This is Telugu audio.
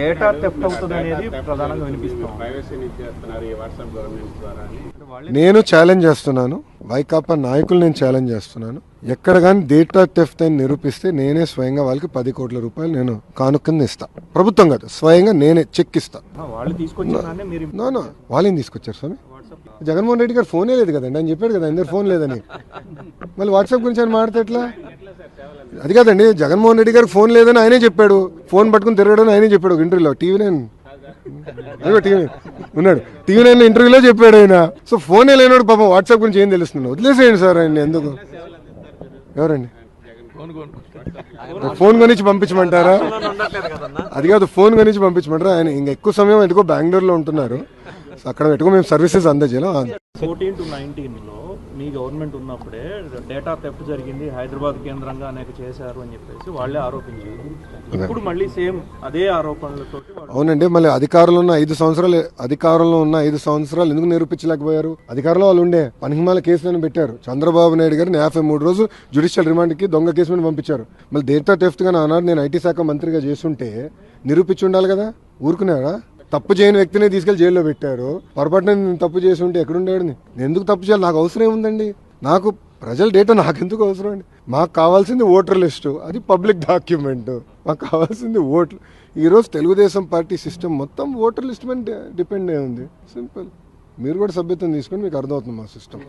డేటా థెఫ్ట్ అవుతుంది అనేది ప్రధానంగా వినిపిస్తుంది. నేను ఛాలెంజ్ చేస్తున్నాను, వైకాపా నాయకులు నేను ఛాలెంజ్ చేస్తున్నాను. ఎక్కడ కానీ డేటా థెఫ్ట్ అని నిరూపిస్తే నేనే స్వయంగా వాళ్ళకి 10 కోట్ల రూపాయలు నేను కానుకని ఇస్తా. ప్రభుత్వం కాదు, స్వయంగా నేనే చెక్ ఇస్తా. వాళ్ళు తీసుకొచ్చారు. వాళ్ళేం తీసుకొచ్చారు స్వామి? జగన్మోహన్ రెడ్డి గారు ఫోనే లేదు కదండి, ఆయన చెప్పాడు కదా అందరు ఫోన్ లేదని. మళ్ళీ వాట్సాప్ గురించి ఆయన మాట్లాడితే ఎట్లా? అది కాదండి, జగన్మోహన్ రెడ్డి గారికి ఫోన్ లేదని ఆయనే చెప్పాడు. ఫోన్ పట్టుకుని తిరగడని ఆయనే చెప్పాడు ఒక ఇంటర్వ్యూలో. టీవీ9 ఉన్నాడు, టీవీ9 ఇంటర్వ్యూలో చెప్పాడు ఆయన. సో ఫోనే లేనాడు పాపం, వాట్సాప్ గురించి ఏం తెలుస్తున్నాడు? వదిలేసేయండి సార్ ఆయన. ఎందుకు? ఎవరండి? ఫోన్ కొనిచ్చి పంపించమంటారా? అది కాదు, ఫోన్ కొనిచ్చి పంపించమంటారా? ఆయన ఇంకా ఎక్కువ సమయం ఎందుకో బెంగళూరులో ఉంటున్నారు. అక్కడ పెట్టుకో మేము సర్వీసెస్ అందజేయాలి. 14 to 19 మీ గవర్నమెంట్ ఉన్నప్పుడే డేటా థెఫ్ట్ జరిగింది, హైదరాబాద్ కేంద్రంగా అనేక చేశారు అని చెప్పేసి వాళ్ళే ఆరోపించారు. ఇప్పుడు మళ్ళీ సేమ్ అదే ఆరోపణలతో. అవునండి, మళ్ళీ అధికారంలో ఉన్న 5 సంవత్సరాలు ఎందుకు నిరూపించలేకపోయారు? అధికారంలో వాళ్ళు ఉండే పనిహిమాల కేసులను పెట్టారు. చంద్రబాబు నాయుడు గారిని 53 రోజులు జ్యుడిషియల్ రిమాండ్కి దొంగ కేసు మీద పంపించారు. మళ్ళీ డేటా థెఫ్ట్ గా ఆనాడు నేను ఐటీ శాఖ మంత్రిగా చేస్తుంటే నిరూపించి ఉండాలి కదా. ఊరుకున్నారా? తప్పు చేయని వ్యక్తిని తీసుకెళ్లి జైల్లో పెట్టారు. పొరపాటున నేను తప్పు చేసి ఉంటే ఎక్కడుండేవాడు? నేను ఎందుకు తప్పు చేయాలి? నాకు అవసరం ఏముందండి? నాకు ప్రజల డేటా నాకెందుకు అవసరం అండి? మాకు కావాల్సింది ఓటర్ లిస్టు, అది పబ్లిక్ డాక్యుమెంట్. మాకు కావాల్సింది ఓట్లు. ఈరోజు తెలుగుదేశం పార్టీ సిస్టమ్ మొత్తం ఓటర్ లిస్ట్ మీద డిపెండ్ అయి ఉంది. సింపుల్. మీరు కూడా సభ్యత్వం తీసుకొని మీకు అర్థమవుతుంది మా సిస్టమ్.